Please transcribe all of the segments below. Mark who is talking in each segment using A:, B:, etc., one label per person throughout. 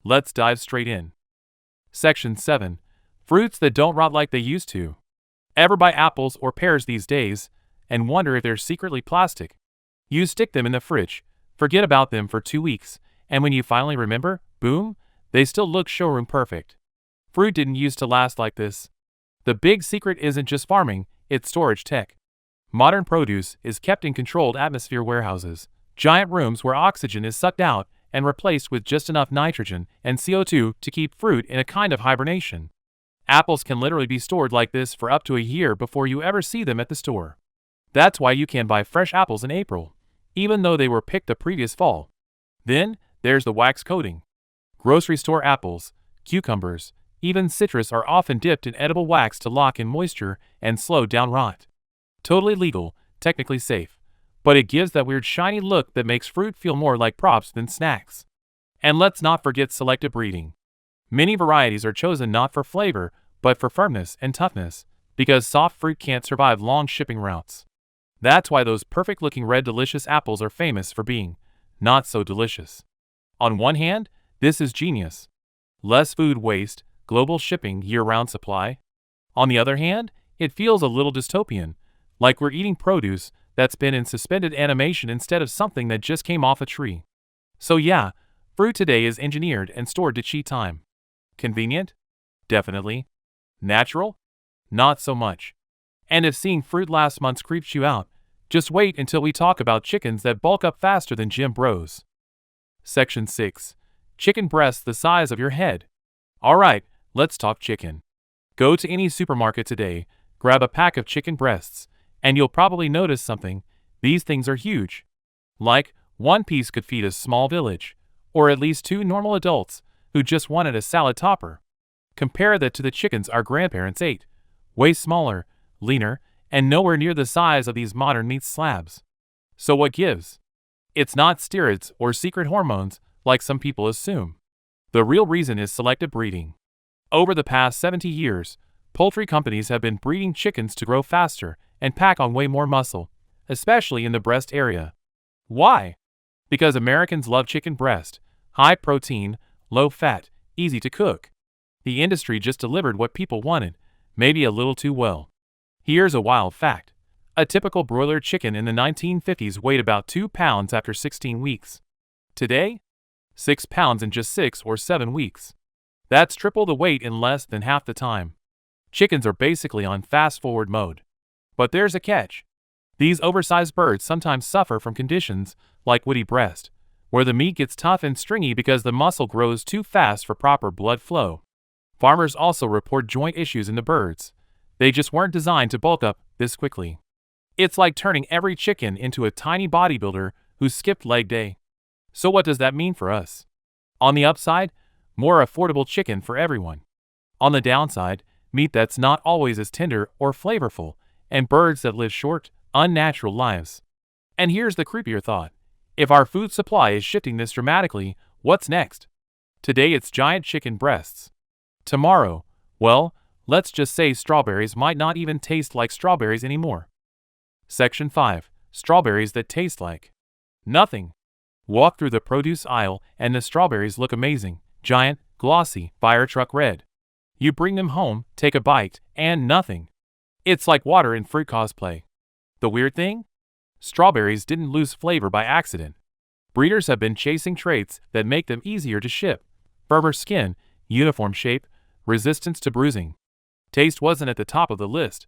A: Let's dive straight in. Section 7. Fruits that don't rot like they used to. Ever buy apples or pears these days and wonder if they're secretly plastic? You stick them in the fridge, forget about them for 2 weeks, and when you finally remember, boom, they still look showroom perfect. Fruit didn't used to last like this. The big secret isn't just farming, it's storage tech. Modern produce is kept in controlled atmosphere warehouses, giant rooms where oxygen is sucked out and replaced with just enough nitrogen and CO2 to keep fruit in a kind of hibernation. Apples can literally be stored like this for up to a year before you ever see them at the store. That's why you can buy fresh apples in April, even though they were picked the previous fall. Then, there's the wax coating. Grocery store apples, cucumbers, even citrus are often dipped in edible wax to lock in moisture and slow down rot. Totally legal, technically safe, but it gives that weird shiny look that makes fruit feel more like props than snacks. And let's not forget selective breeding. Many varieties are chosen not for flavor, but for firmness and toughness, because soft fruit can't survive long shipping routes. That's why those perfect-looking red delicious apples are famous for being not so delicious. On one hand, this is genius. Less food waste, global shipping, year-round supply. On the other hand, it feels a little dystopian, like we're eating produce that's been in suspended animation instead of something that just came off a tree. So yeah, fruit today is engineered and stored to cheat time. Convenient? Definitely. Natural? Not so much. And if seeing fruit last month creeps you out, just wait until we talk about chickens that bulk up faster than gym bros. Section 6. Chicken breasts the size of your head. Alright, let's talk chicken. Go to any supermarket today, grab a pack of chicken breasts, and you'll probably notice something. These things are huge. Like, one piece could feed a small village, or at least 2 normal adults who just wanted a salad topper. Compare that to the chickens our grandparents ate. Way smaller, leaner, and nowhere near the size of these modern meat slabs. So what gives? It's not steroids or secret hormones like some people assume. The real reason is selective breeding. Over the past 70 years, poultry companies have been breeding chickens to grow faster and pack on way more muscle, especially in the breast area. Why? Because Americans love chicken breast, high protein, low fat, easy to cook. The industry just delivered what people wanted, maybe a little too well. Here's a wild fact. A typical broiler chicken in the 1950s weighed about 2 pounds after 16 weeks. Today? 6 pounds in just 6 or 7 weeks. That's triple the weight in less than half the time. Chickens are basically on fast-forward mode. But there's a catch. These oversized birds sometimes suffer from conditions like woody breast, where the meat gets tough and stringy because the muscle grows too fast for proper blood flow. Farmers also report joint issues in the birds. They just weren't designed to bulk up this quickly. It's like turning every chicken into a tiny bodybuilder who skipped leg day. So what does that mean for us? On the upside, more affordable chicken for everyone. On the downside, meat that's not always as tender or flavorful, and birds that live short, unnatural lives. And here's the creepier thought. If our food supply is shifting this dramatically, what's next? Today it's giant chicken breasts. Tomorrow, well, let's just say strawberries might not even taste like strawberries anymore. Section 5. Strawberries that taste like nothing. Walk through the produce aisle and the strawberries look amazing, giant, glossy, fire truck red. You bring them home, take a bite, and nothing. It's like water in fruit cosplay. The weird thing? Strawberries didn't lose flavor by accident. Breeders have been chasing traits that make them easier to ship. Firmer skin, uniform shape, resistance to bruising. Taste wasn't at the top of the list.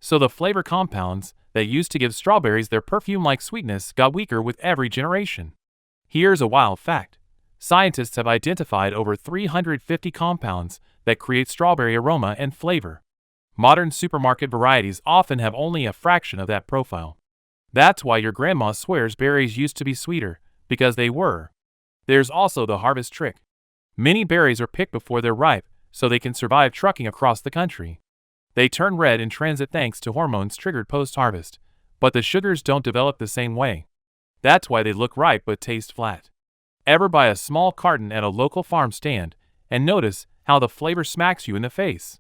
A: So the flavor compounds that used to give strawberries their perfume-like sweetness got weaker with every generation. Here's a wild fact. Scientists have identified over 350 compounds that create strawberry aroma and flavor. Modern supermarket varieties often have only a fraction of that profile. That's why your grandma swears berries used to be sweeter, because they were. There's also the harvest trick. Many berries are picked before they're ripe, so they can survive trucking across the country. They turn red in transit thanks to hormones triggered post-harvest, but the sugars don't develop the same way. That's why they look ripe but taste flat. Ever buy a small carton at a local farm stand and notice how the flavor smacks you in the face?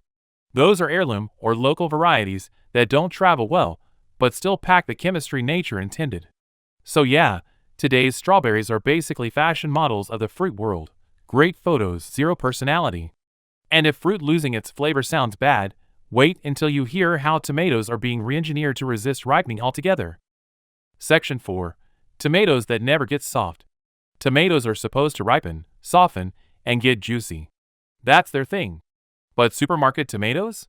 A: Those are heirloom or local varieties that don't travel well, but still pack the chemistry nature intended. So yeah, today's strawberries are basically fashion models of the fruit world. Great photos, zero personality. And if fruit losing its flavor sounds bad, wait until you hear how tomatoes are being re-engineered to resist ripening altogether. Section 4. Tomatoes that never get soft. Tomatoes are supposed to ripen, soften, and get juicy. That's their thing. But supermarket tomatoes?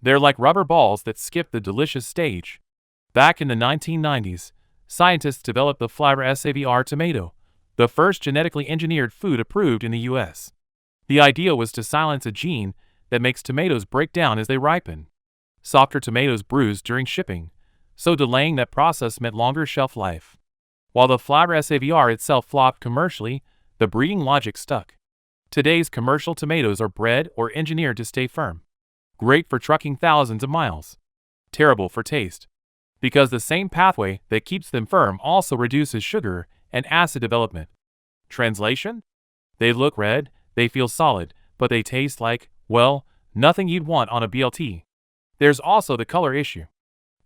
A: They're like rubber balls that skip the delicious stage. Back in the 1990s, scientists developed the Flavor Savr tomato, the first genetically engineered food approved in the US. The idea was to silence a gene that makes tomatoes break down as they ripen. Softer tomatoes bruise during shipping, so delaying that process meant longer shelf life. While the Flavor Savr itself flopped commercially, the breeding logic stuck. Today's commercial tomatoes are bred or engineered to stay firm. Great for trucking thousands of miles. Terrible for taste. Because the same pathway that keeps them firm also reduces sugar and acid development. Translation? They look red, they feel solid, but they taste like, well, nothing you'd want on a BLT. There's also the color issue.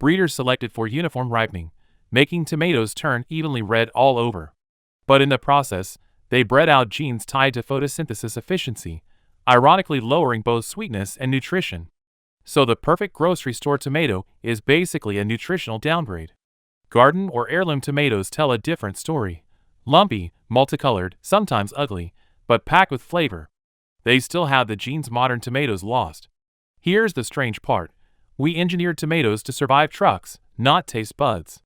A: Breeders selected for uniform ripening, making tomatoes turn evenly red all over. But in the process, they bred out genes tied to photosynthesis efficiency, ironically lowering both sweetness and nutrition. So the perfect grocery store tomato is basically a nutritional downgrade. Garden or heirloom tomatoes tell a different story. Lumpy, multicolored, sometimes ugly, but packed with flavor. They still have the genes modern tomatoes lost. Here's the strange part. We engineered tomatoes to survive trucks, not taste buds.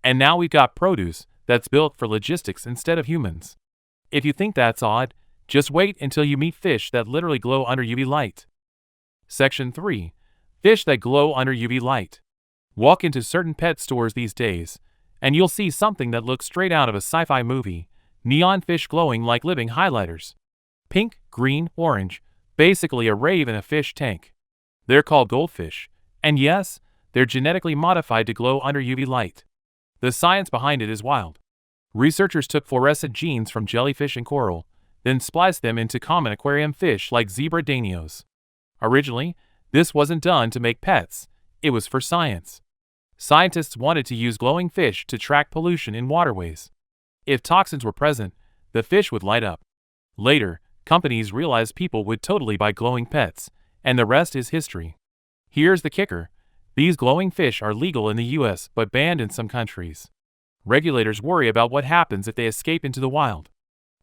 A: And now we've got produce that's built for logistics instead of humans. If you think that's odd, just wait until you meet fish that literally glow under UV light. Section 3. Fish that glow under UV light. Walk into certain pet stores these days, and you'll see something that looks straight out of a sci-fi movie. Neon fish glowing like living highlighters. Pink, green, orange, basically a rave in a fish tank. They're called goldfish, and yes, they're genetically modified to glow under UV light. The science behind it is wild. Researchers took fluorescent genes from jellyfish and coral, then spliced them into common aquarium fish like zebra danios. Originally, this wasn't done to make pets, it was for science. Scientists wanted to use glowing fish to track pollution in waterways. If toxins were present, the fish would light up. Later, companies realized people would totally buy glowing pets, and the rest is history. Here's the kicker. These glowing fish are legal in the US but banned in some countries. Regulators worry about what happens if they escape into the wild.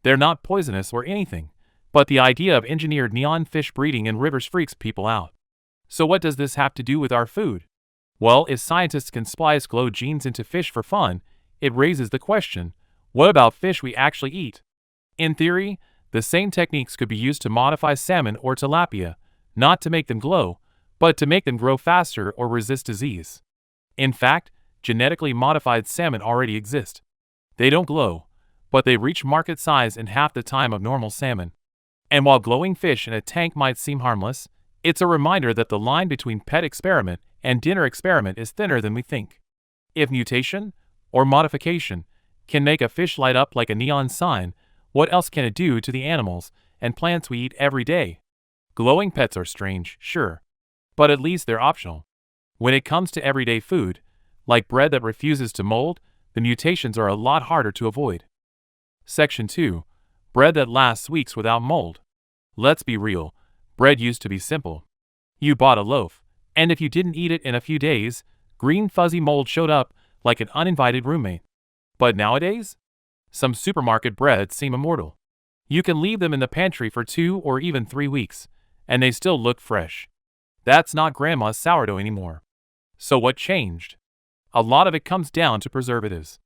A: They're not poisonous or anything, but the idea of engineered neon fish breeding in rivers freaks people out. So what does this have to do with our food? Well, if scientists can splice glow genes into fish for fun, it raises the question, what about fish we actually eat? In theory, the same techniques could be used to modify salmon or tilapia, not to make them glow, but to make them grow faster or resist disease. In fact, genetically modified salmon already exist. They don't glow, but they reach market size in half the time of normal salmon. And while glowing fish in a tank might seem harmless, it's a reminder that the line between pet experiment and dinner experiment is thinner than we think. If mutation, or modification, can make a fish light up like a neon sign, what else can it do to the animals and plants we eat every day? Glowing pets are strange, sure, but at least they're optional. When it comes to everyday food, like bread that refuses to mold, the mutations are a lot harder to avoid. Section 2. Bread that lasts weeks without mold. Let's be real, bread used to be simple. You bought a loaf, and if you didn't eat it in a few days, green fuzzy mold showed up like an uninvited roommate. But nowadays, some supermarket breads seem immortal. You can leave them in the pantry for 2 or even 3 weeks, and they still look fresh. That's not grandma's sourdough anymore. So what changed? A lot of it comes down to preservatives.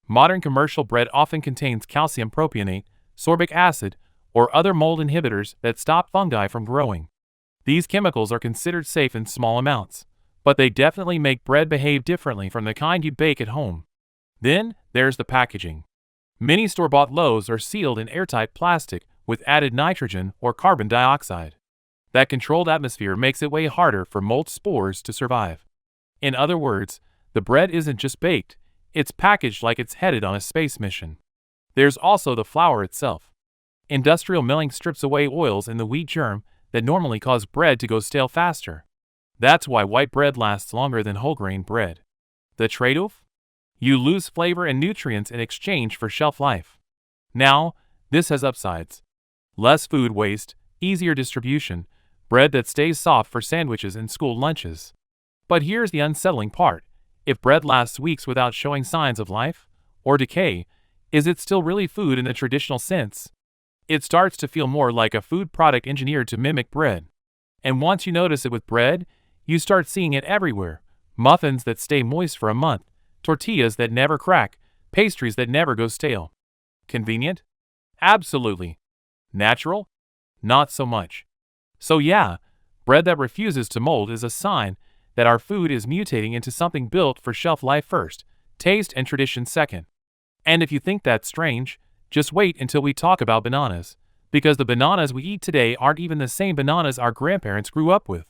A: Modern commercial bread often contains calcium propionate, sorbic acid, or other mold inhibitors that stop fungi from growing. These chemicals are considered safe in small amounts, but they definitely make bread behave differently from the kind you bake at home. Then, there's the packaging. Many store-bought loaves are sealed in airtight plastic with added nitrogen or carbon dioxide. That controlled atmosphere makes it way harder for mold spores to survive. In other words, the bread isn't just baked, it's packaged like it's headed on a space mission. There's also the flour itself. Industrial milling strips away oils in the wheat germ that normally cause bread to go stale faster. That's why white bread lasts longer than whole grain bread. The trade-off? You lose flavor and nutrients in exchange for shelf life. Now, this has upsides. Less food waste, easier distribution, bread that stays soft for sandwiches and school lunches. But here's the unsettling part. If bread lasts weeks without showing signs of life or decay, is it still really food in the traditional sense? It starts to feel more like a food product engineered to mimic bread. And once you notice it with bread, you start seeing it everywhere. Muffins that stay moist for a month, tortillas that never crack, pastries that never go stale. Convenient? Absolutely. Natural? Not so much. So yeah, bread that refuses to mold is a sign that our food is mutating into something built for shelf life first, taste and tradition second. And if you think that's strange, just wait until we talk about bananas, because the bananas we eat today aren't even the same bananas our grandparents grew up with.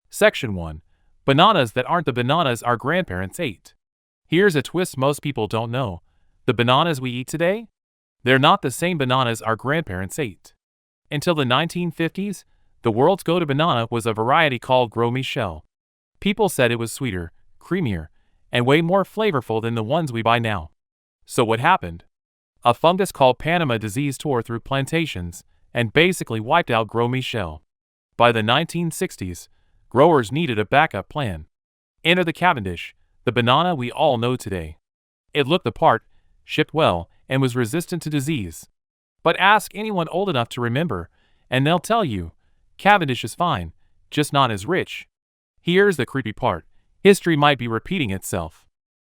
A: Section 1. Bananas that aren't the bananas our grandparents ate. Here's a twist most people don't know. The bananas we eat today? They're not the same bananas our grandparents ate. Until the 1950s, the world's go-to banana was a variety called Gros Michel. People said it was sweeter, creamier, and way more flavorful than the ones we buy now. So what happened? A fungus called Panama disease tore through plantations and basically wiped out Gros Michel. By the 1960s, growers needed a backup plan. Enter the Cavendish, the banana we all know today. It looked the part, shipped well, and was resistant to disease. But ask anyone old enough to remember, and they'll tell you, Cavendish is fine, just not as rich. Here's the creepy part. History might be repeating itself.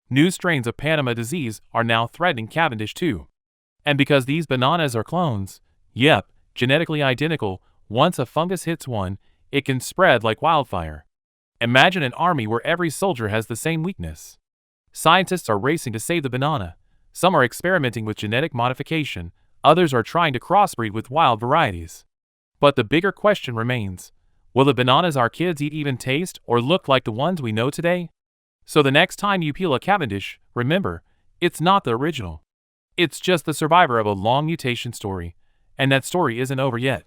A: New strains of Panama disease are now threatening Cavendish too. And because these bananas are clones, yep, genetically identical, once a fungus hits one, it can spread like wildfire. Imagine an army where every soldier has the same weakness. Scientists are racing to save the banana. Some are experimenting with genetic modification, others are trying to crossbreed with wild varieties. But the bigger question remains, will the bananas our kids eat even taste or look like the ones we know today? So the next time you peel a Cavendish, remember, it's not the original. It's just the survivor of a long mutation story, and that story isn't over yet.